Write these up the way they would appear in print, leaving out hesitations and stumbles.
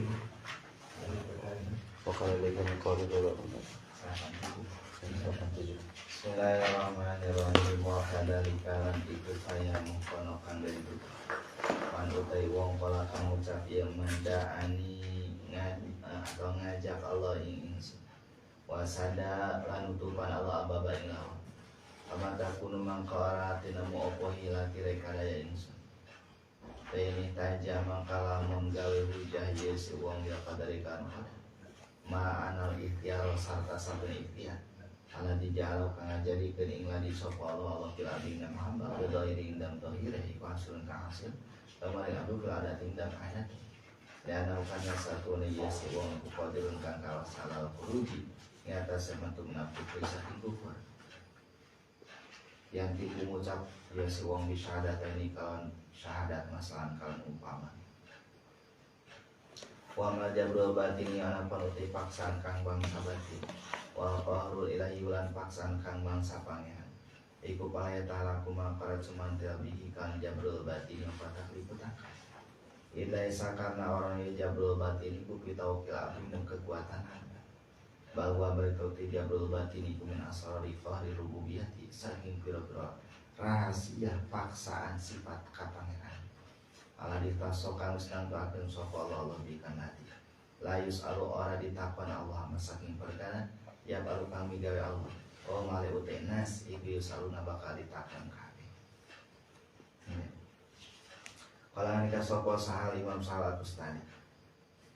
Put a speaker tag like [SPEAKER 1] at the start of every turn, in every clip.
[SPEAKER 1] Bismillahirrahmanirrahim. Wa kadzalika lan iku saya mengkonokan dari itu. Manutai wong kala kamu cap yang mendaani atau ngajak Allah ing ingsun. Wasada lan utupan Allah ababa ing lawan. Amata kuno mangka tinamu opo hila kira kadaya ingsun. Ini tajam mangkala menggawe hujah yesi wong ya kadari kan. Ma anal ikhtiar sarta sabun ikhtiar. Ala dijalo kang ngajadikeun ing ladi sapa Allah fil abdi hamba wa iri indam tahir iku hasilun kang hasil. Kemarin aku fil ada tindak ayat. Dan ukanya satu yesi wong qadirun kang kawas halal furuji. Nyata sementuk nafsu saking kufur. Yang tipu ngucap ya si wong bisyahadat ini kawan syahadat masalan kawan umpama wa ma jabrul batini ana panuti paksaan kang bangsa batin wa qahrul ilahi ulan paksaan kang bangsa pangeran iku palaya ta'ala kumangkara cumantil bihi kan jabrul batini yang patah liputan ilaisa karena orang yang jabrul batini iku pitawakil abdi dan kekuatan bahwa berikut jabrul batini iku min asrari fahri rububiyati saking pira-pira rahasia paksaan sifat kapangeran ala ditasokan sedang doakan sapa Allah bikan hati layus alu ora ditakon Allah masaking perkara ya baru kami gawe Allah oh male utenas iku saluna bakal ditakon kabeh kala nika sapa sahal Imam Syafi'i Bustani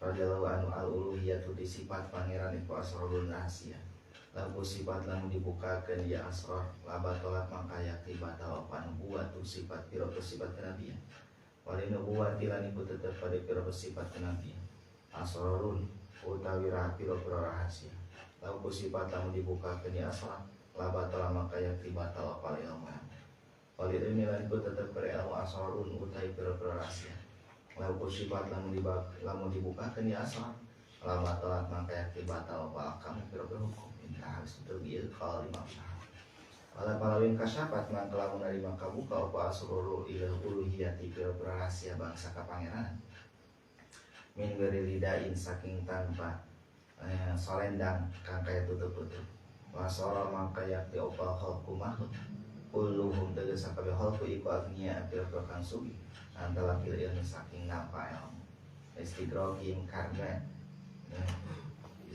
[SPEAKER 1] radhiyallahu anhu al-uluhiyatu di sifat pangeran iku asrarul rahasia lampu sifat lamu dibukakan ya asrar laba tolak mangkaya batal apa nubuat tu sifat piro sifat kenabian wali nubuat tilan iku tetap pada piro sifat kenabian asrarun utawi piro rahasia lampu sifat lamu dibukakan ya asrar laba tolak mangkaya batal apa ilmu wali ini lan iku tetap pada ilmu asrarun utawi piro rahasia lampu sifat lamu dibukakan ya asrar laba tolak mangkaya batal apa kamu piro hukum harus terbiar kalau Imam Syafi'i. Walau palawin kasyafat mangkala menerima kabuka apa asruru ilal uluhiyati rahasia bangsa kapangeran. Min geri lidain saking tanpa solendang kang kaya tutup-tutup. Wasara mangkaya ti opal khalqu makhluk. Kulluhum tegas sakabe khalqu iku agniya pira-pira kang sugi. Antara fil ilmi saking nampa ilmu. Istigrohim karena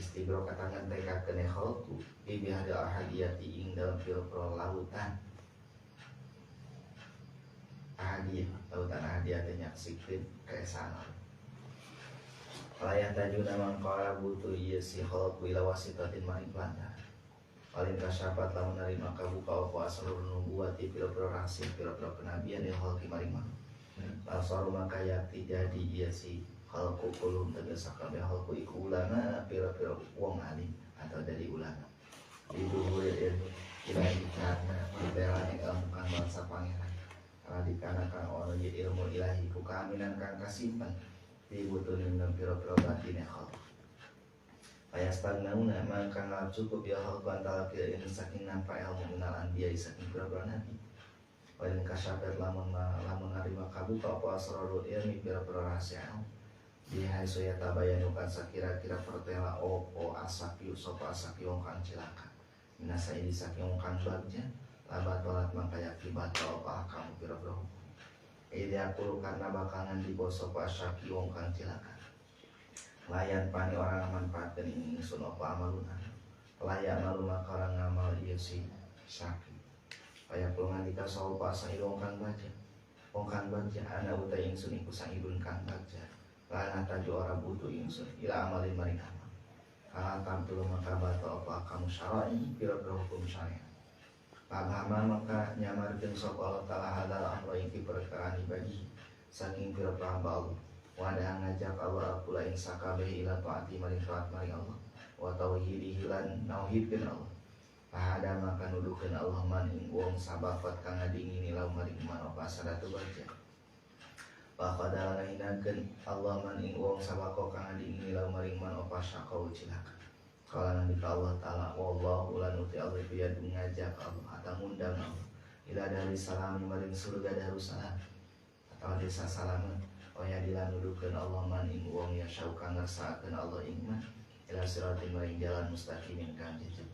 [SPEAKER 1] istibro katangan mereka kene khalqu bi bihadil ahadiyati ing dalam pira-pira lautan ahadiyah lautan ahadiyah teh nyaksikeun kaesana layan tajuna mangkala butuh ieu si khalqu ila wasitatin maring pelantara paling kasyapat lamun narima kabuka apa asrul nubuwati pira-pira rahasia pira-pira kenabian yang khalqi maring asal maka yakti jadi ieu si khalqu kulum tegas kabeh khalqu iku ulama pira-pira wong alim atau dari ulama diduhur ilmu ilahi karena dibelani ilmu kang bangsa pangeran karena dikarenakan orang ilmu ilahi ku keaminan kang kasimpan dibutuhin dan pira-pira batine khalq ayastagnauna maka nggak cukup ya khalqu antara pira ini saking nampa ilmu minal anbiya saking pira-pira nabi paling kasyafat lamun narima kabuka apa asrarul ilmi pira-pira rahasia Dihai soya tabayanukan sakira-kira pertela opo asapi sopa asapi wong kang cilaka minasa ini saking wong kang bagja labat tolat mangkaya kibatal apa kamu pira-pira hukum ide aku karena bakalan di bawah sopa asapi wong kang cilaka layan pani orang manfaatkan ini sun opo amaluna layak malu maka orang ngamal iya si saki kaya pulungan dika sopa asai wong kang bagja anak utai ingsun iku sang ibun kang bagja lana taju orang butuh ingsun ila amalin maring amal kalangkam tulu maka batu apa kamu syara'i pira-pira hukum syariat pahama maka nyamarkeun sapa Allah taala hadal amro ing perkara ibadi saking pira-pira hamba Allah wadah ngajak Allah akula ing sakabeh ila taati maring taat maring Allah wa tauhidihi lan nauhidkeun Allah pahada maka nuduhkeun Allah man ing wong sabafat kang ngadingini laum maring man apa sadatu baca Pakadalah hinakeun Allah man ing wong sabako kang adingini laum maring man opa syakau cilaka. Kala nabi Allah taala wallahu lan uti Allah biya ngajak Allah atau ngundang Allah ila dari salami maring surga darussalam atau desa salaman oh ya dilanudukeun Allah man ing wong ya syau kang ngersaakeun Allah iman ila siratin maring jalan mustaqimin kang jejeg.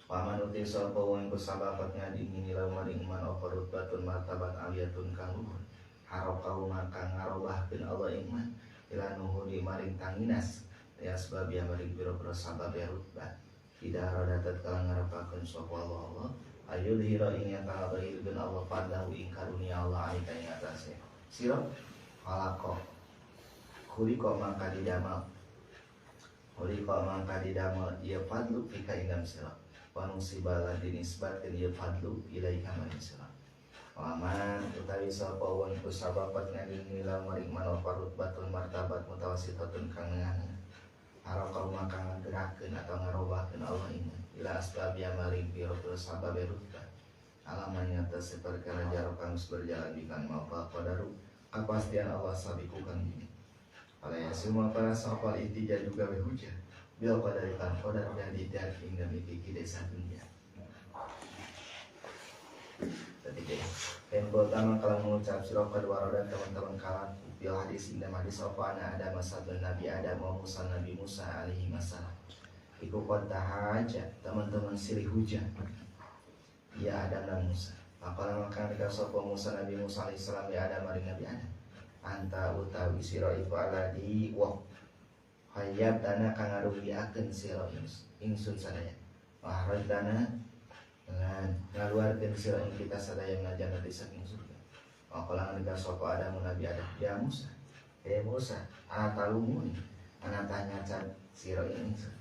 [SPEAKER 1] Paman uti sapa wong iku sababat ngadingin ila maring iman apa rutbatun martabat aliyatun kang luhur. Harap kau maka ngarobahkeun Allah iman ila nuhuri maring tanginas ya sebab ya maring biro-biro sabab ya rutbah. Tidak rodatat kala ngarapakeun sapa Allah ayul hira ing yang kala bahirkeun Allah fadlahu ing karunia Allah alika ing atase. Sira halaqo khuliqa maka didamel ieu fadlu fika indam sira. Wanusibala dinisbatkeun ieu fadlu ilaika maring sira. Waman utawi sapa wong iku sababat ngading ila maring manfaat batun martabat mutawasitatun kang ngana. Harokau maka nggerakkeun atau ngarobahkeun Allah iman ila asbab ya maring pira-pira sabab rutbah. Alamannya atas perkara jarok kang berjalan bikan maupal qadaru kepastian Allah sabiku kang ini. Pada ya semua para sopal itija juga berhujah. Bil qadari kan qadar dan tidak hingga mikiki desa dunia. Ketiga, yang pertama kalau mengucap surah kedua dan teman-teman kalah bil hadis indah hadis sopana ada masa Nabi Adam wa Musa Nabi Musa alaihi masalah. Iku kota haja teman-teman silih hujan. Ya Adam dan Musa. Maka maka ketika sopo Musa Nabi Musa alaihi salam ya Adam maring Nabi Adam. Anta utawi sira iku aladi wa hayat dana kang ngarugiakeun sira ingsun sadaya. Mahraj dana ngaluarkeun sira ing kita sadaya ngajana di saking surga. Maka ketika sopo Adam Nabi Adam ya Musa. Musa, ana talumuni, ana tanya can sira ingsun.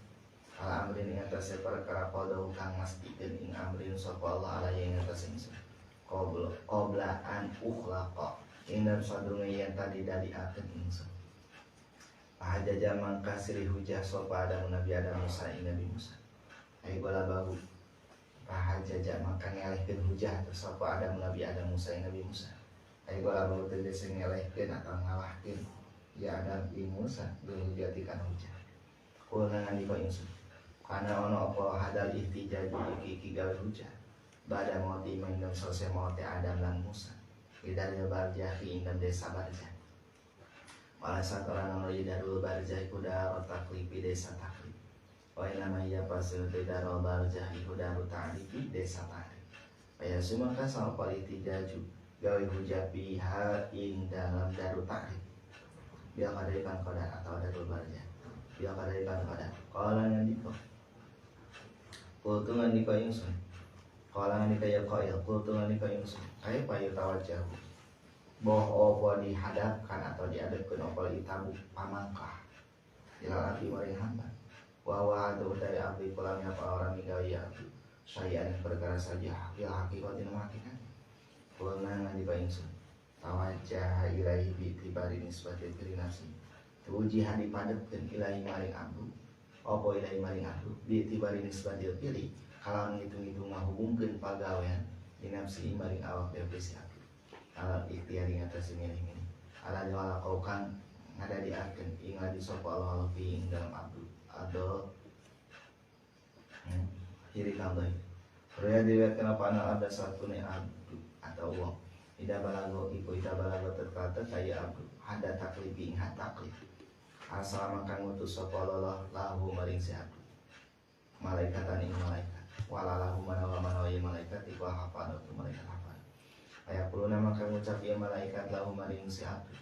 [SPEAKER 1] Ala amrin ing atase perkara qadahu kang mastikeun ing amrin sapa Allah ala ing atase ingsun. Qabla an ukhlaqa ing sadurunge yen tadi dadiakeun ingsun. Pahajaja mangka silih hujah sapa Adam Nabi Adam Musa ing Nabi Musa. Ai bala bahu. Pahajaja mangka ngelehkeun hujah sapa Adam Nabi Adam Musa ing Nabi Musa. Ai bala bahu teh sing ngelehkeun atau ngalahkeun ya Adam ing Musa berhujatikan hujah. Kulna ngandika ingsun. Karena ono apa hadal ihtijaj iki gawe hujah. Bada mauti mangdam selesai mauti Adam lan Musa. Idarul barjah fi indam desa barjah. Walasa orang ono idarul barjah iku darul taklifi desa taklif. Wa nama iya pasil idarul barjah iku darul ta'lifi desa taklif. Aya sumangka sapa ihtijaju gawe hujah biha ing dalam darul taklif. Biar kadaikan qadar atau darul barjah. Biar kadaikan qadar. Qala ngandika kultu ngandika ingsun. Qala ngandika ya qail kultu ngandika ingsun. Kaya payu tawajjah. Boh apa dihadapkan atau diadapkan apa itabu pamangkah. Ilal abdi maring hamba. Wa adu dari abdi kulamnya apa orang migawi abdi. Saya yang perkara saja hakil hakikatin hakikat. Kulna ngandika ingsun. Tawajjah ilaihi bi tibari nisbati nafsi. Tujihan dipadepkeun ilahi maring abdu. Apa ilai maring abdu diitibari nisbatil pilih kalau ngitung-ngitung ngahubungkeun pagawean dinafsi maring awak depresi abdu alal ikhtiari ngatasi milih-milih ala jawala kau kang ngadadiakeun ing ngadi sapa Allah fi ing dalam abdu ado ciri kambay Raya diriwayatkeun apa anal ada satune abdu atau wong ida balago terkata kaya abdu hada taklifi ing had taklif asal makan ngutus sapa Allah lahu maring si abdu malaikatan ing malaikat walalahu manawa malaikat iku hafal tu malaikat hafal aya kuluna maka ngucap ieu malaikat lahu maring si abdu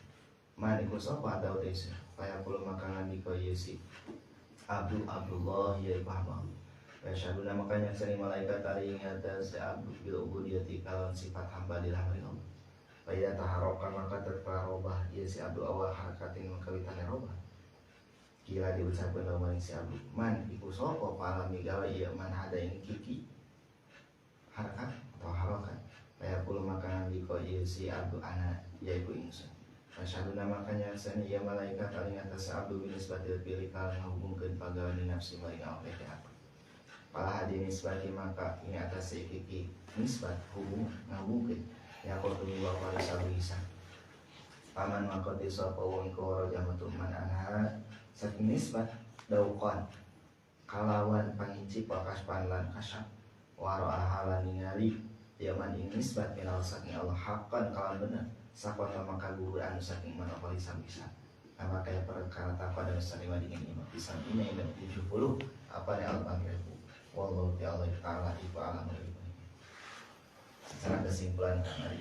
[SPEAKER 1] man iku sapa atau desa aya kulo maka ngandika ieu si abdu Abdullah ya iku hamba ya syaduna maka nyaksani malaikat ari ing atas si abdu bil ubudiyati kalon sifat hamba di maring Allah aya taharoka maka terparobah ieu si abdu awal harakatin makawitan robah kira diucapkan dalam maring si abdu man iku sapa palami gawe ieu man hada ini kiki harakat atau harokat kaya puluh makanan diko ieu si abdu ana yaiku ingsun masyaduna makanya sani ieu malaikat aling atas abdu binisbatil pilih kal ngahubungkeun pagawean nafsi maring awak abdu pala hadi nisbati maka ini atas si kiki nisbat hubung ngahubungkeun ya kau tumi wa parisa bisa paman makoti sapa wong iku waro jamatu man anha saking nisbat daukon kalawan pangicip wakas panlan kasyap waro ahalan ningali yaman ing nisbat minal saking Allah haqqan kalam bener sakota maka guru anu saking manopoli bisa sama kaya karena tanpa ada salima dengan imam pisang ini dan 70 apa yang Allah panggil wallahu ta'ala ibu alam. Secara kesimpulan hari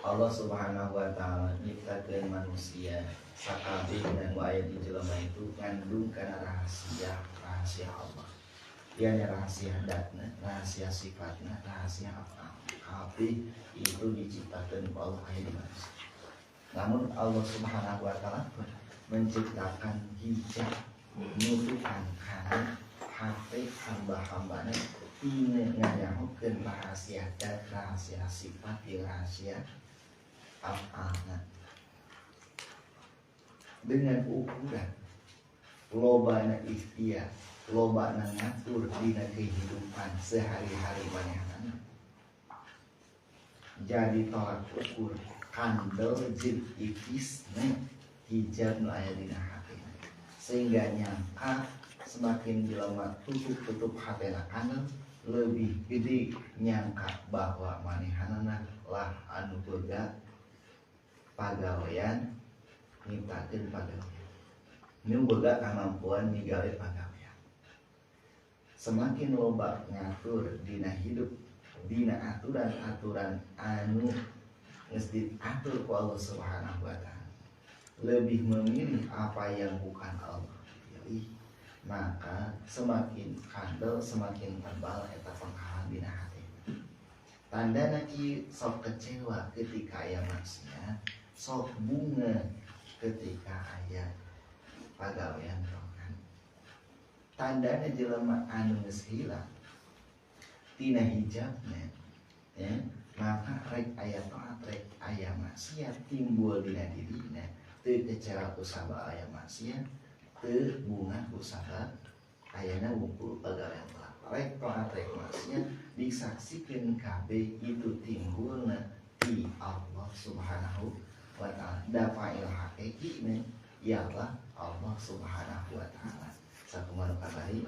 [SPEAKER 1] Allah subhanahu wa ta'ala nyiptakeun manusia sakabeh dan aya di jelema itu ngandung kana rahasia Allah. Ianya rahasia datna, rahasia sifatna, rahasia apa? Kabeh itu diciptakeun ku Allah aya di manusia. Namun Allah subhanahu wa ta'ala menciptakan hijab nutupan kana hati hamba-hambana ini ngayahukeun rahasia dan rahasia sifat di rahasia apa dengan ukuran lobana ikhtiar lobana ngatur dina kehidupan sehari-hari manehna jadi tolak ukur kandel jeung ipisna hijab nu aya dina hatena sehingga nyangka semakin jelema tutup hatena kandel lebih gede nyangka bahwa manehanana lah anu boga pagawean nyiptakeun pagawean nu boga kamampuan migawe pagawean semakin loba ngatur dina hidup dina aturan-aturan anu geus diatur ku Allah Subhanahu wa taala lebih memilih apa yang bukan Allah pilih maka semakin kandel semakin tebal eta penghalang dina hati tandana kieu sok kecewa ketika aya maksiat sok bunga ketika aya pagawean rohan tandana jelema anu geus hilang tina hijabna ya maka rek aya taat rek aya maksiat timbul dina dirina teu kecewa ku sabab aya maksiat teu bunga ku sabab ayana wungkul pagawean telah rek taat rek maksiat disaksikeun kabeh itu timbulna ti Allah Subhanahu wa ta'ala dafa'il haqiqina ialah Allah Subhanahu wa ta'ala sakumaha kabari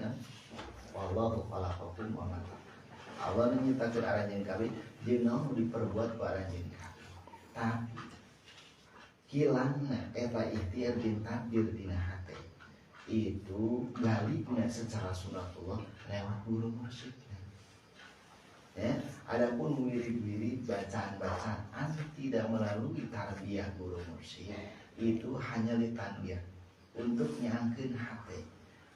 [SPEAKER 1] wallahu khalaqakum wa ma Allah menciptakeun aranjeun kabeh jeung naon diperbuat ku aranjeun kabeh tapi hilangna eta ikhtiar jeung takdir dina hate itu galikna secara sunatullah lewat guru mursyidna ya adapun wirid-wirid bacaan-bacaan anu tidak melalui tarbiyah guru mursyid itu hanya litarbiyah untuk nyangkeun hate.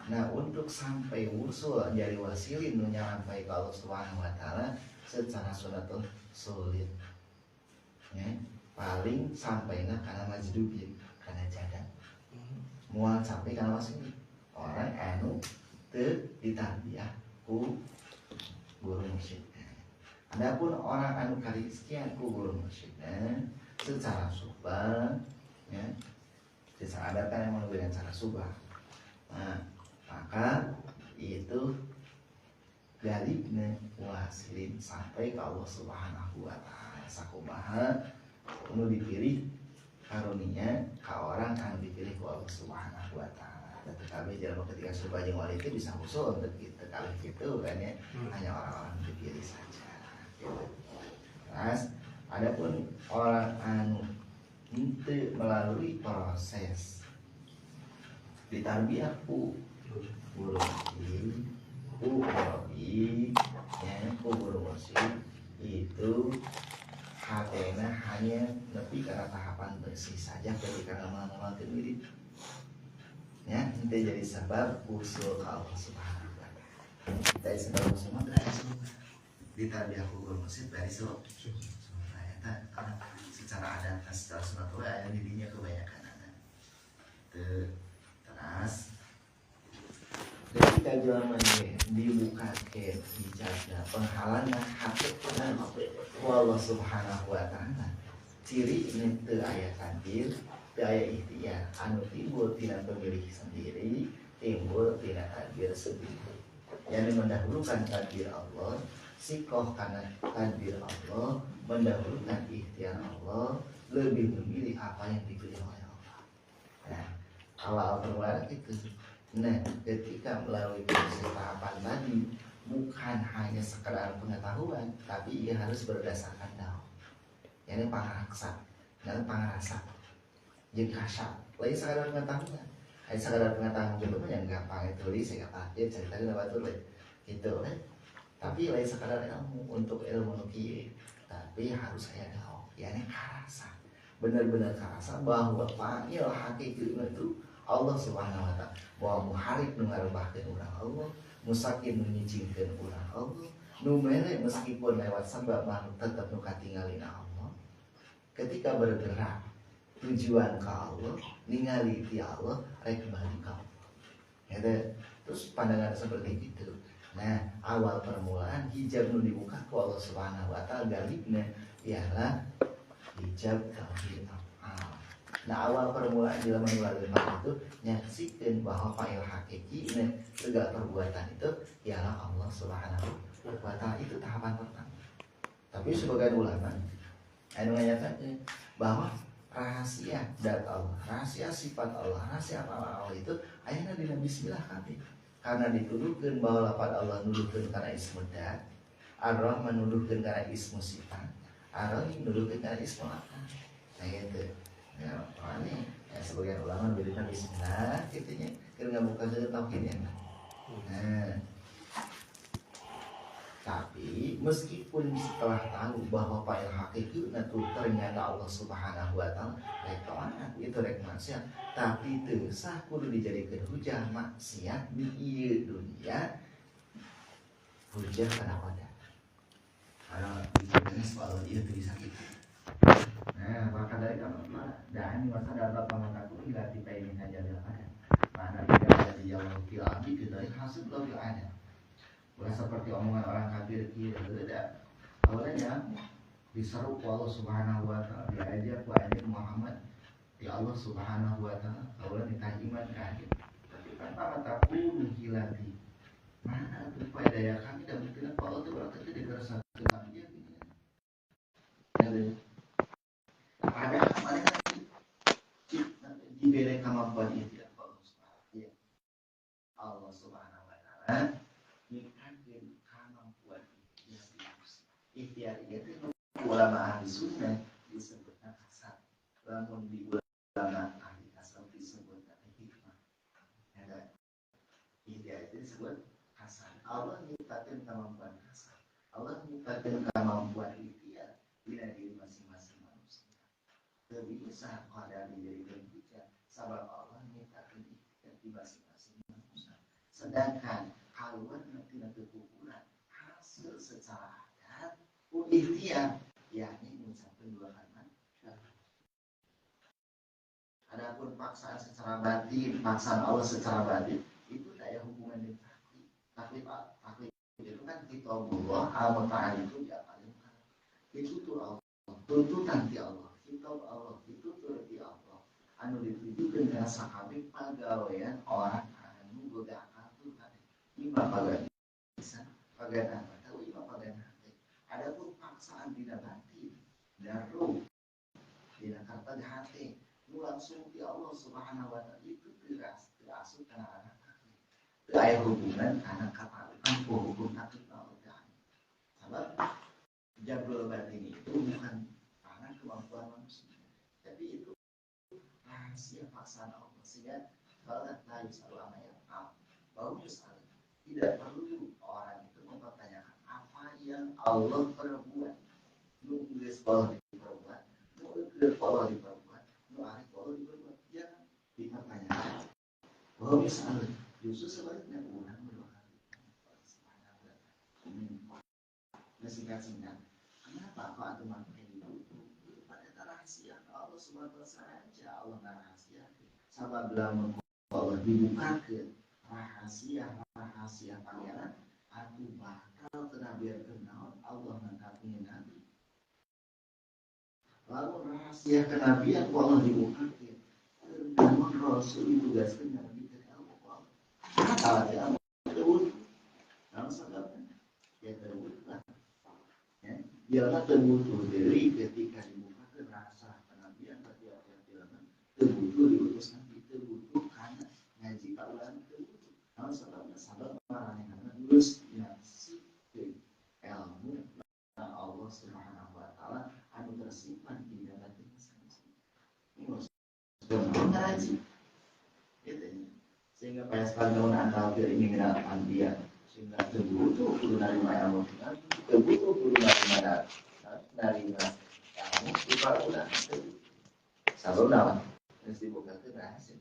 [SPEAKER 1] Nah untuk sampai wusul jadi wasilin nu nyampai ke Allah Subhanahu wa taala secara sunatul sulit. Ya, paling sampainya kana majdubin, kana jadan. Mual sampai kana wasilin. Orang anu teu ditarbiyah ku guru mursyid. Adapun orang anu karizkian ku guru mursyidna secara subah ya. Secara adat kan emang dengan cara subah. Nah, maka itu galibna wasilin sampai ke Allah Subhanahu wa taala sakumaha nu dipilih karunia ka orang anu dipilih ku Allah Subhanahu wa taala. Da teu kabeh jelema ketika subah jeung wali itu bisa usul untuk kita kali gitu kan ya. Hanya orang-orang dipilih saja. Gitu. Terus adapun orang anu itu melalui proses ditarbiyah ku guru mursyid, ku murabi, ya, ku guru mursyid itu hatena hanya nepi karena tahapan bersih saja ketika ngamal-ngamalkeun wirid. Ya, itu jadi sebab usul ke Allah Subhanahu wa taala. Dari sebab semua dari semua ditarbiyah ku guru mursyid dari semua. Karena secara adat secara sunatullah yang dirinya kebanyakan ada. Terus ketika jelema dibuka ke hijabna penghalangna hati ku Allah Subhanahu wa taala ciri ini teu aya takdir teu aya ikhtiar anu timbul tina pemilih sendiri timbul tina takdir sendiri yang mendahulukan takdir Allah sikoh karena takdir Allah mendahulukan ikhtiar Allah lebih memilih apa yang dipilih oleh Allah. Nah, awal perwala itu. Nah, ketika melalui proses tahapan tadi bukan hanya sekedar pengetahuan, tapi ia harus berdasarkan dakwah. Yani pangarasa dan pangarasa. jeung kasar lain sakadar pengetahuan aya sakadar pengetahuan gitu mah yang gampang tulis saya kapake caritakeun batur we gitu kan tapi lain sakadar ilmu untuk ilmu nu kieu tapi harus aya daok yakni karasa benar-benar karasa bahwa panggil hakikatna itu Allah Subhanahu wa taala bahwa muharib nu ngarebahkeun urang Allah musakin nu nyicingkeun urang Allah nu mere meskipun lewat sabab mah tetep nu katingalina Allah ketika bergerak tujuan ke Allah ningali ti Allah rek balik ka Allah ya terus pandangan seperti itu nah awal permulaan hijab nu dibuka ku Allah Subhanahu wa taala galibna ialah hijab tauhid nah awal permulaan di dalam mengeluarkan itu nyaksikan bahwa fa'il hakiki segala perbuatan itu ialah Allah Subhanahu wa taala itu tahapan pertama tapi sebagian ulama anu nganyatakeun bahwa rahasia dat Allah rahasia sifat Allah rahasia apa Allah itu ayeuna dina bismillah kabeh karena dituduhkeun bahwa lafaz Allah nuduhkeun kana ismu dat Ar-Rahman nuduhkeun kana ismu sifat Ar-Rahim nuduhkeun kana ismu apa nah gitu ya makanya ya, sebagian ulama berikan bismillah gitunya keur ngabuka ke tauhid ya nah tapi meskipun setelah tahu bahwa fa'il hakiki itu ternyata Allah Subhanahu wa taala rek taat itu rek maksiat tapi teu sah kudu dijadikeun hujah maksiat di ieu dunia hujah kana pada di soal ieu teu bisa kitu nah maka dari kamu dan masa dalam pamataku ila tipaini hajalil ada mana tidak ada di jauh fil abdi kita hasil bil ada bukan seperti omongan orang kafir kira beda awalnya diseru ku Allah Subhanahu wa taala diajar ku anjing Muhammad di Allah Subhanahu wa taala awalnya ditajiman ka anjing tapi kan pamataku hilati mana tuh daya kami dan mungkin Allah itu berarti dikersakeun kami ada diberi kemampuan itu Allah Subhanahu wa taala diberikan kemampuan ikhtiar itu ulama ahli sunnah disebutkan kasar namun di ulama ahli tasawuf disebutkan hikmah ada ikhtiar itu disebut kasar Allah menciptakan kemampuan kasar Allah menciptakan kemampuan ikhtiar di diri masing-masing manusia bisa pada diri kita sabab Allah menciptakan ikhtiar di masing-masing manusia sedangkan haluan tidak kekurangan hasil secara adat ikhtiar yakni mencapai dua kalimat adapun paksaan secara batin paksaan Allah secara batin itu tidak ada hubungan dengan taklif taklif itu kan kitabullah al-muta'al itu diapalkan itu tuh Allah tuntutan di Allah kitab Allah itu tuh di Allah anu ditujukan dengan sahabat pagawean orang anu boga akal tuh kan lima pagawean bisa pagawean apa tahu lima pagawean hati adapun paksaan tidak batin dan ruh tidak kata di hati lu langsung di Allah Subhanahu wa taala itu tidak asuh karena anak itu ada hubungan karena kata hukum taklif Allah sabab jabrul batin itu bukan karena kemampuan manusia tapi itu rahasia paksaan Allah sehingga kalau lain selalu ya bagus sekali tidak perlu orang itu mempertanyakan apa yang Allah perbuat nunggu sekolah diperbuat nunggu sekolah diperbuat nunggu hari sekolah diperbuat jangan dipertanyakan bahwa misalnya justru sebaliknya orang berdoa singkat-singkat kenapa kok antum pakai itu pada rahasia Allah Subhanahu saja Allah rahasia sabab lamun Allah dibukakeun rahasia pangeran atuh bakal terbiarkeun naon Allah ngangkatkeun nabi lalu rahasia kenabian Allah dibukakeun namun rasul ditugaskeun nabi ke Allah kalau dia terwujud lalu sebabnya ya terwujudlah Dialah terbutuh dari ketika dibukakan rasa kenabian setiap jalan terbutuh diutus nabi terbutuh karena ngaji Al-Quran terbutuh. Kalau sahabat marahnya karena lulus nasi ilmu Allah Subhanahu wa taala anu tersimpan di dalam hati masing-masing. Ini sehingga payaskan antara ini minat anbiya sehingga kebutuh kudu narima ilmu kebutuh kudu narima ilmu di parulah saluna geus dibukakeun rahasia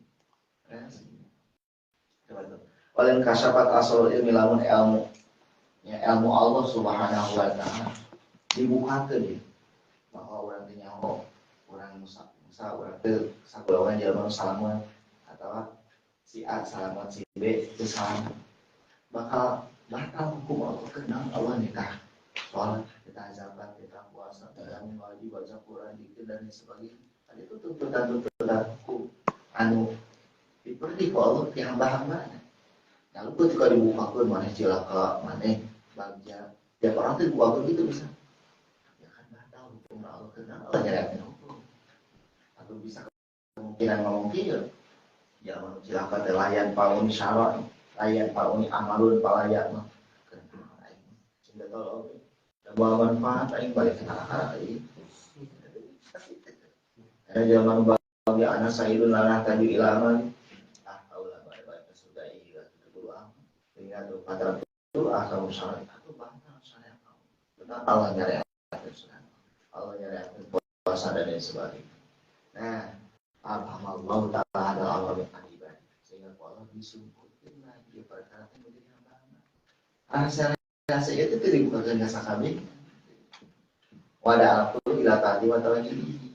[SPEAKER 1] coba tuh walain kasyafat asal ilmi lamun ilmu ya ilmu Allah subhanahu wa ta'ala dibukakeun ya bahwa orang teh nyaho orang Musa orang teh sagolongan jelema nu salamet atawa si A salamat si B itu salamat bakal batal hukum Allah kenal Allah nikah soal kita zakat kita puasa kita ngaji baca Quran dikir dan sebagainya itu tuntutan hukum anu diperdi ku Allah yang hamba-hamba lalu ketika dibukakan mana cilaka mana bagja tiap orang itu dibukakan gitu bisa ya kan batal hukum Allah kenal Allah nyariakin hukum atau bisa kemungkinan mungkin ya manusia kata layan pauni syarat layan pauni amalun palayak mah sehingga tolong dan bawa manfaat aing balik ke akhirat ini ada zaman bagi anak sayyidun lanah tadi ilama Allah baik sudah iya itu doang sehingga tuh pada itu asal syarat itu bangsa syariat tentang Allah nyari Allah nyari puasa dan lain sebagainya nah alhamdulillah ta'ala ada Allah yang adiban sehingga Allah disumpulkan lagi perkara yang menjadi hamba rasa itu tidak dibukakan jasa kami wadah aku ila tadi atau ini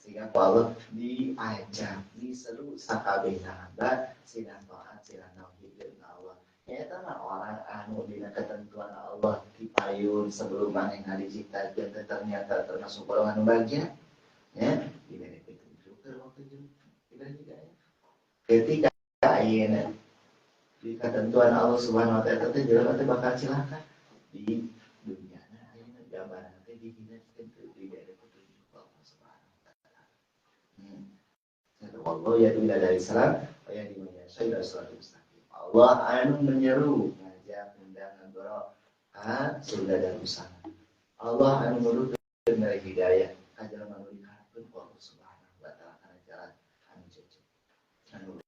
[SPEAKER 1] sehingga Allah diajak diseru sakabehna hamba sinan taat sinan tauhid Allah eta mah orang anu dina ketentuan Allah dipayun sebelum manehna diciptakeun ternyata termasuk golongan bahagia ya diberi petunjuk waktu itu ketika ayeuna di ketentuan Allah Subhanahu wa taala teh jelema teh bakal cilaka di dunia ayeuna gambaran teh dihinakeun teu diberi petunjuk Allah Subhanahu wa taala. Allah ya tidak dari salam ya di mana saya suratul mustaqim. Allah anu menyeru ngajak undang ngagoro surga dan usaha. Allah anu nurukeun dari hidayah ka jelema nu diharapkeun ku Allah Subhanahu wa taala kana jalan anu cecep. Anu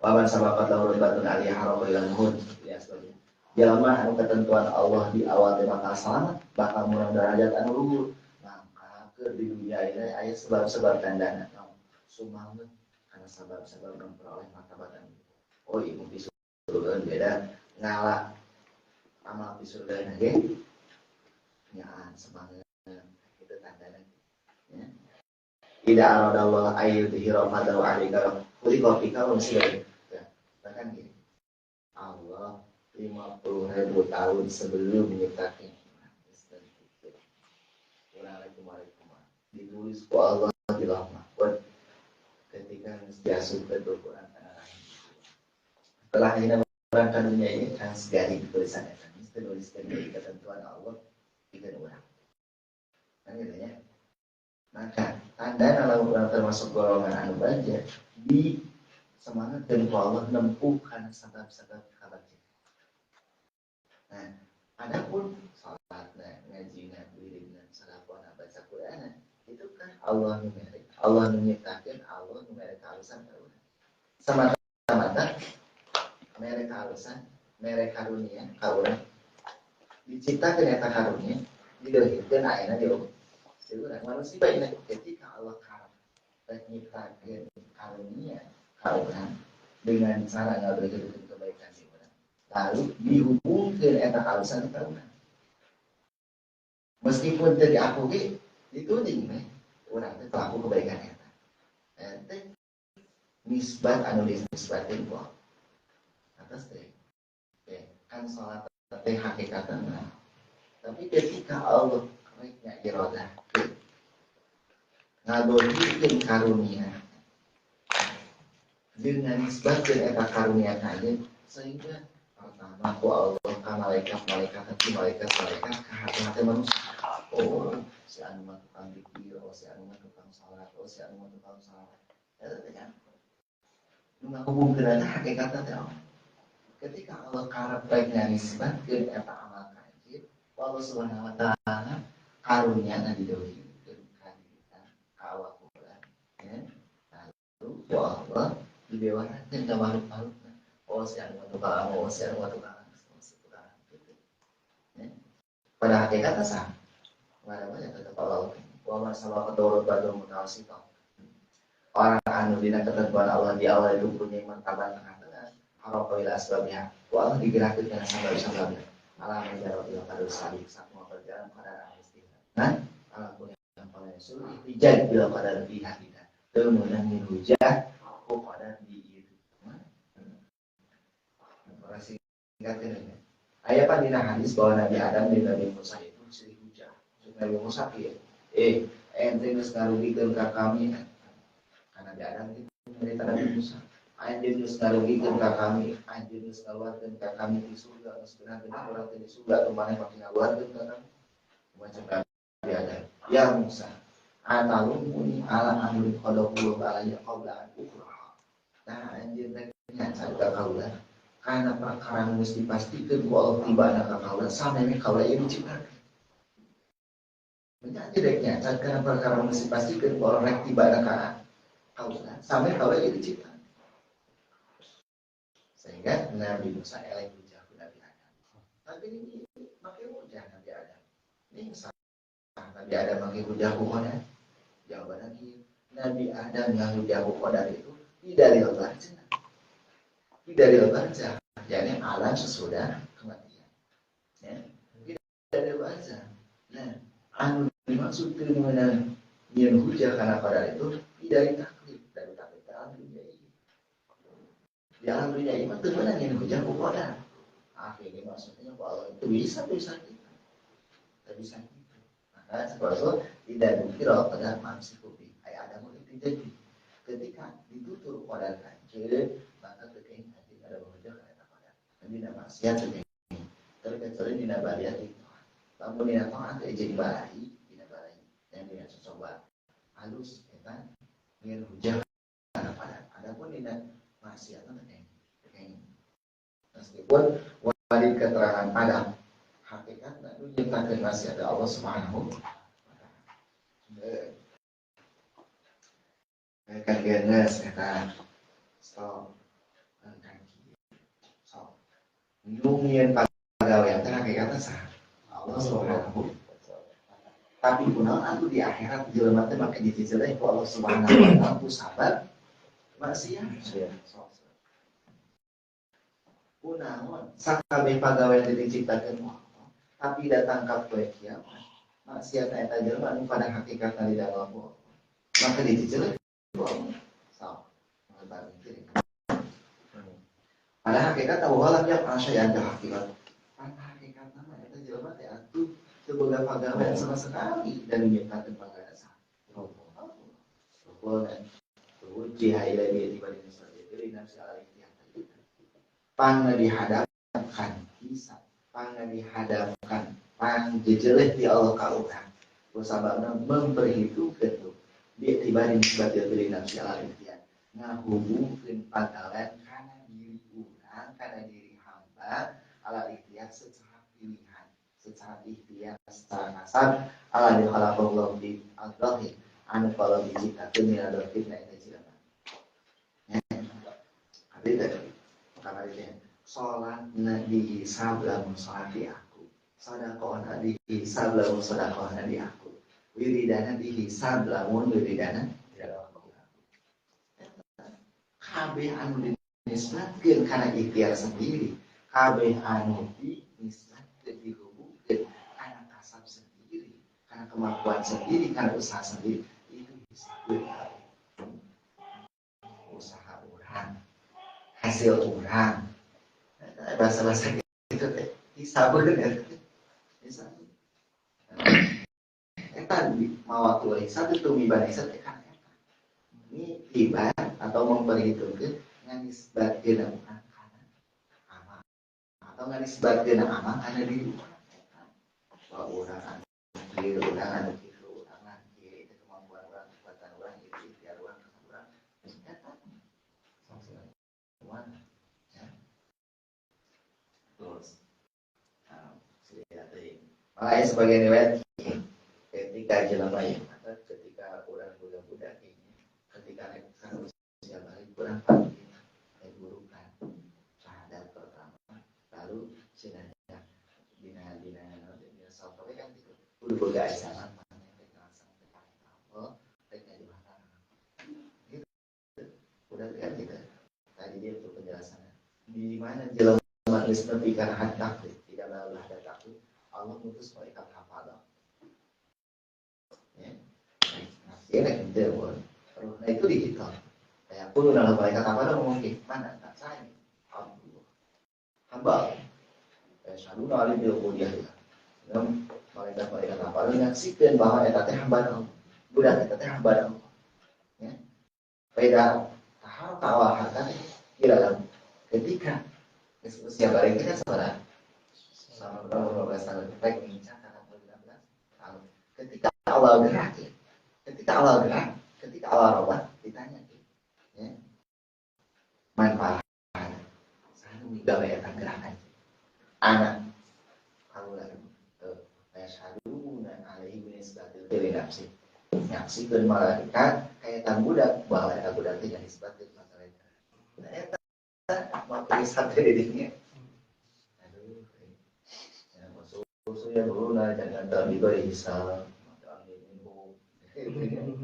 [SPEAKER 1] waman sabakat lahur batun aliyah haroba ilan hud ya sebagainya jalma anu ketentuan Allah di awal teh bakal selamat bakal murah derajat anu luhur maka ke di dunia ini aya sebab-sebab tandana sumanget karena sebab-sebab memperoleh martabat anu oh ieu di surga beda ngalah amal di surga ge nyaan semangat itu tandana ya tidak aradallahu ayyudhira fadahu alika kuli kopika muslim bahkan gini Allah 50.000 tahun sebelum menciptakan ditulis ku Allah di lauh mahfuz ketika diasup ke Quran setelah ini merangkan dunia ini kan segala tulisan itu dituliskan dari ketentuan Allah tiga orang kan gitu ya maka tanda kalau orang termasuk golongan anu baja di semangat dan Allah nempuh karena sebab-sebab kebajikan. Nah, adapun salat, ngaji, wirid, sedekah, baca Quran, itu kan Allah numerik, Allah menyiptakan, Allah numerik halusan karunia. Semata-mata merek halusan, merek karunia, karunia diciptakan eta karunia, dilahirkan ayeuna di Allah. Sebenarnya manusia ini ketika Allah menyiptakan karunia kaulah dengan cara ngabrekeun kebaikan di urang. Lalu dihubungkeun eta kalusan ka urang. Meskipun teu diakui dituding we urang teh pelaku kebaikan eta. Ente nisbat anu dinisbatkeun ku Allah. Atas teh kan salat teh hakikatna. Tapi ketika Allah rek iradah ngadohikeun karunia dengan nisbatkeun eta karunia tadi sehingga pertama ku Allah ka malaikat ka hati manusia oh si anu mah tukang zikir oh si anu mah tukang salat oh si anu mah tukang salat eta teh kan nu ngahubungkeun eta hakikatna teh ketika Allah karep baik nisbatkeun eta amal kajib Allah Subhanahu wa taala karunia dideuhikeun ka awak urang ya lalu Allah dibewakan ka makhluk-makhluk oh si anu tukang oh si anu tukang gitu. Ya. Pada hakikatnya sah ada banyak tetap Allah wa masalah kedorot badul mutawasito orang anu dina ketentuan Allah di awal itu punya martabat tengah-tengah harap bila sebabnya Allah digerakkan dengan sabab-sababnya alam menjawab bila pada saling semua berjalan pada istilah nah alam punya yang paling sulit dijad bila pada lebih kita kemudian hujah aku pada di itu masih ingatkan ini ayat kan dina hadis bahwa Nabi Adam dan Nabi Musa itu sering hujah Nabi Musa ya ente geus ngarugikeun ka kami karena Nabi Adam itu cerita Nabi Musa anjeun geus ngarugikeun ka kami anjeun geus ngaluarkeun ka kami di surga geus benar-benar urang teh di surga kemana pake ngaluarkeun ka kami macam Nabi Adam ya Musa atalumuni ala amri qadaqulu alaiya qabla an ukra nah anjeun teh nyaca ka kaula karena perkara geus dipastikeun ku Allah tibana ka kaula sameme kaula ieu diciptakeun menjadi deknya karena perkara mesti pastikan kalau rek tiba ada kaulah sampai kalau itu cipta sehingga Nabi Musa elek hujah Nabi Adam tapi ini pakai hujah Nabi Adam ini salah Nabi Adam pakai hujah bukan jawaban lagi Nabi Adam yang hujah bukan itu tidak dibaca tidak dibaca jadi alam sesudah kematian ya tidak dibaca nah anu dimaksud keimanan yang hujah karena pada itu tidak taklid dari taklid dalam dunia ini di alam dunia ini itu mana yang hujah kepada akhirnya maksudnya bahwa itu bisa kita tidak bisa gitu maka seperti itu tidak dikira pada manusia kopi kayak ada mau itu jadi ketika ditutur pada kancil maka ketika tidak ada hujah karena pada nanti nama siap terkecuali di nabariat itu namun di nabariat jadi balai yang dia coba halus ya kan dengan hujah pada adapun tidak maksiat kan meskipun wali keterangan pada hakikat dan menciptakan maksiat Allah Subhanahu wa taala kan geus eta stop kaki stop nyungieun pagawean teh hakikatna saha Allah Subhanahu tapi kunaon atuh di akhirat jelema teh make dijejeleh ku Allah Subhanahu wa taala ku sabar maksiat. Kunaon sakabeh pagawean diciptakeun ku Allah tapi datang ka poe kiamat maksiat eta jelema anu pada hakikatna di dalam Allah maka dijejeleh ku Allah. Pada hakikat Allah yang asya ada hakikat. Pada hakikat nama eta jelema teh atuh sebuah pegawai sama sekali dan menyebabkan pegawai satu. Kemudian uji haila dia tiba di Nusa Diri nafsi alaihi pang dihadapkan bisa pang dihadapkan pang jejeleh di Allah kaulah bersababna memperhitungkan tuh dia tiba di Nusa Diri nafsi alaihi ngahubungkeun pegawai kana diri urang kana diri hamba ala ikhtiar secara pilihan secara ikhtiar secara nasab ala dikhalaqallahu bi al-dhahir anu kalau diciptakeun dina dohir na eta jelema ya abi teh karena itu salat dihisab lamun salat di aku sedekah dihisab lamun sedekah di aku wiridana dihisab lamun wiridana kabeh anu dinisbatkeun kana ikhtiar sendiri kabeh anu dinisbatkeun dihubungkeun kana kasab sendiri kana kemampuan sendiri kana usaha sendiri itu disebut usaha urang hasil urang bahasa-bahasa gitu teh hisabeun hisab eta mawa tu hisab itu mibana hisab teh kan ini tiba atau memperhitungkan nganisbatkeun amal kana amal atau nganisbatkeun amal kana diri bahwa urang kieu urang anu kieu urang kieu itu kemampuan urang kekuatan urang itu ikhtiar urang urang eta semua ya terus sudah tadi makanya sebagai riwayat ketika jelema ketika urang budak-budak ini ketika usia balik kurang Sinanya dina soal kan gitu kudu boga ajaran mana yang ngelaksana teh karena Allah teknya di mana gitu udah lihat gitu tadi dia tuh penjelasannya di mana jelema geus nepi kana takut tidak lalu ada takut Allah mutus malaikat hafadah ya nah gitu nah itu digital kayak pun dalam malaikat hafadah mungkin mana tak saya hamba Syaruna alim bil kuliah ya. Malaikat-malaikat apa lu nyaksikan bahwa eta teh hamba Allah. Budak eta teh hamba Allah. Ya. Beda tahap awal harta kira kan ketika usia bareng kita sama berapa 12 tahun baik mengincar karena 15 tahun. Ketika awal gerak ya. Ketika awal robah ditanya ya. Manfaat. Saya gawe eta gerakan. Anak kalau lagi Yashaduna alaihi binisbatil nafsi nyaksikan malaikat kayak tan budak bahwa eta budak teh jadi sebatil malaikat nah eta mau tulisan dari dinya aduh ya masuk ya dulu nah jangan tahu diberi hisab macam ini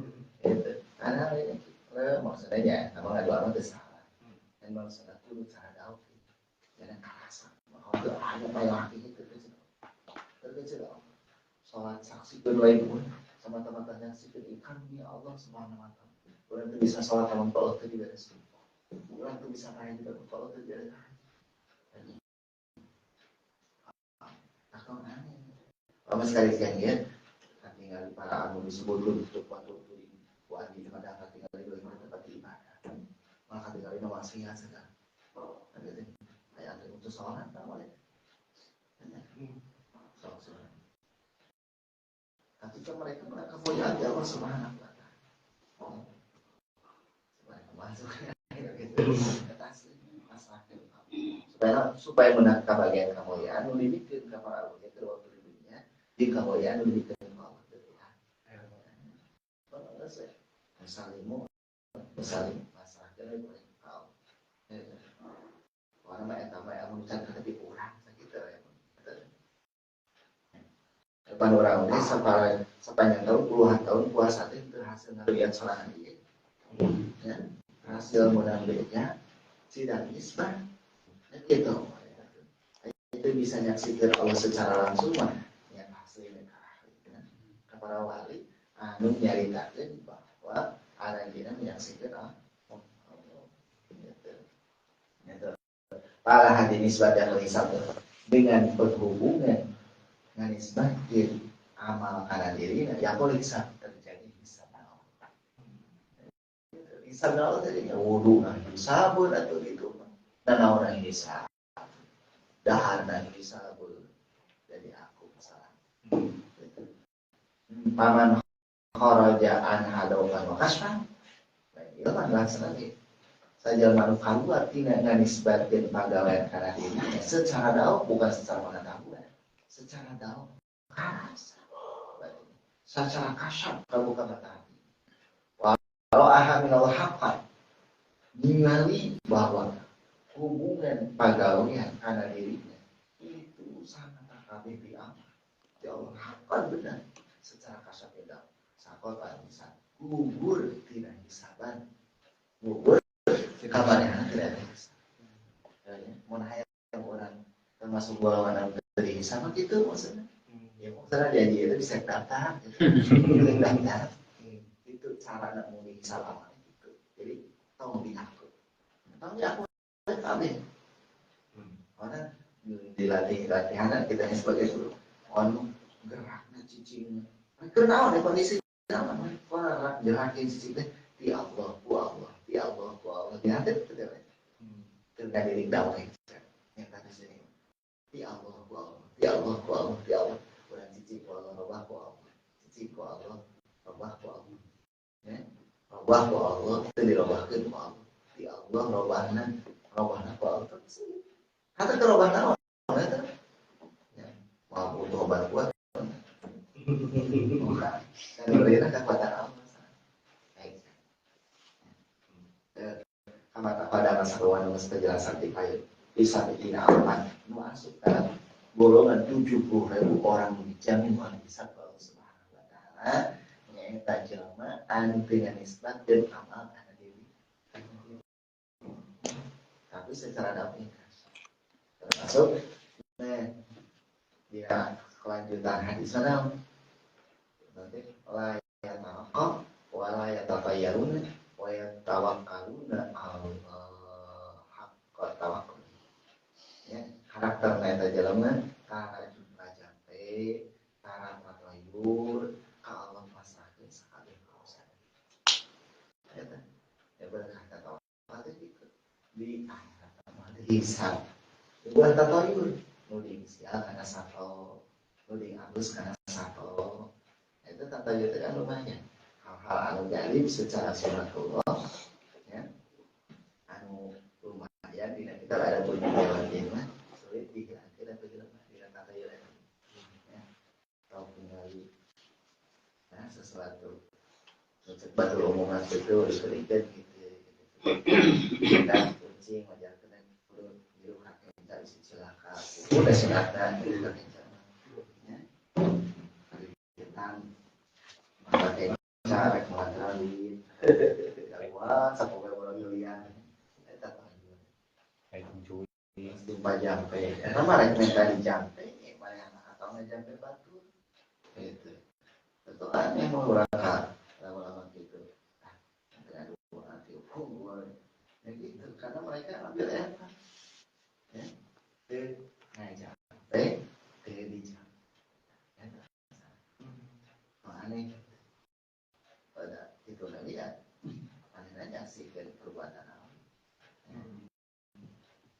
[SPEAKER 1] itu anak ini maksudnya abang adu amat salah dan maksudnya kudu cara daud jangan kerasa kalau ada kayak itu terkecil sholat saksi berlain pun sama teman-teman yang sikit ikan ya Allah subhanahu wa ta'ala orang itu bisa sholat sama Allah itu juga orang itu bisa kaya juga Allah itu juga atau aneh lama sekali sekian ya tinggal para anu disebut untuk waktu itu buat di tempat tinggal di tempat ibadah maka tinggal di nomor sihat segala kayak untuk sholat tak boleh ketika mereka kemuliaan di Allah Subhanahu wa Ta'ala. Supaya menang kebahagiaan kemuliaan dibikin ke para awliya ke waktu di dunia di kemuliaan dibikin ke Allah Tuhan. Salimu saling masalah jadi boleh tahu. Orang main tambah yang mengucap kata kurang gitu ya. Depan orang ini sepanjang tahun puluhan tahun puasa itu hasil lihat sholat dia, ya, hasil menambilnya sidang isbah, gitu. Itu bisa nyaksikan Allah secara langsung mah, yang asli negara. Kepada wali, anu nyaritakan bahwa ada yang menyaksikan Allah. Gitu. Para hadirin isbah dan hisab dengan berhubungan nganisbatin amal kana diri ya boleh bisa terjadi hisab hisab Allah tadinya wudu hisabun atau gitu dan orang hisab dahar dan hisabun jadi aku salah paman kharaja an hadaukan wa kasfan itu kan laksana gitu saja manuk keluar tidak nganisbatin pagawean kana diri secara dakwah bukan secara pengetahuan secara dakwah secara kasar terbuka matahari. Walau aha minal haqqan ningali bahwa hubungan pagawean karena dirinya itu sangat kabeh diamal. Ya Allah haqqan benar secara kasar beda. Sakota bisa gugur tidak hisaban. Gugur kabarnya tidak bisa. Mun hayang orang termasuk golongan dari hisab itu maksudnya. Ya maksudnya janji itu bisa daftar, daftar. Itu cara nak mengundi salam itu. Jadi tahu lebih aku. Tahu ya aku kabeh. Karena dilatih latihan kita sebagai guru. On geraknya cicing. Kenal deh kondisi nama. Wah gerakin cicing di Allah, ku Allah, di Allah, ku Allah. Dihadir itu deh. Dengan diri dakwah yang tadi sini. Di Allah, ku Allah, di Allah, ku Allah, di Allah. Cici ku Allah, robah ku Allah, cici ku Allah, robah ku Allah, ya, robah ku Allah itu dirobahkan ku Allah, di Allah robahna ku Allah terus, kata kerobahna Allah, ya, mau butuh obat kuat, bukan, kan berbeda kekuatan Allah, kamata pada masa kawan mas penjelasan di kayu, bisa bikin aman, nu masuk dalam golongan 70.000 orang dijamin oleh hisab Allah Subhanahu wa taala nyaeta jelema anu dengan nisbat dan amal kana deui. Tapi secara aplikasi termasuk dia kelanjutan hadis sana nanti la yataqqa wa la yataqayyaruna wa yatawakkaluna haqqa tawakkul. Ya, karakter eta jelema tara jumpa jampe, tara tatayur, ka Allah pasrahkeun sakabeh urusan. Eta ya berkata tawakal itu di akhirat mah hisab. Bukan tatayur, nu diisial kana sato, nu diabus kana sato. Itu tatayur kan lumayan. Hal-hal anu jalib secara sunatullah ya. Anu lumayan dina kita ada puji jalan mah sulit dikira-kira bagaimana dina tatayur ya. Tahu kembali nah sesuatu cek batul umuman itu disebutkan gitu. Kita kucing wajar kena biru kakek kita bisa celaka. Udah sunatna itu kakek ya. Tentang pakai cara mengalami wah sapoe orang lian eta kayak mencuri jumpa jampe karena marek minta di jampe mana atau ngejampe batu itu itu aneh mau berangkat lama-lama gitu ada dua hati ya gitu karena mereka ambil apa ya naik jampe di jampe aneh pada itu udah lihat aneh nyaksikan perbuatan Allah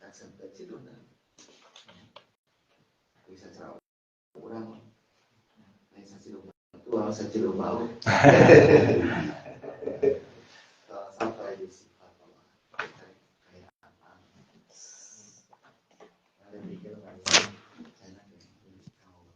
[SPEAKER 1] tak sempat sih dong bisa ceramah orang lain saksi lupa tua saksi lupa kalau sampai di sifat Allah kayak apa ada pikir nggak enak ya kamu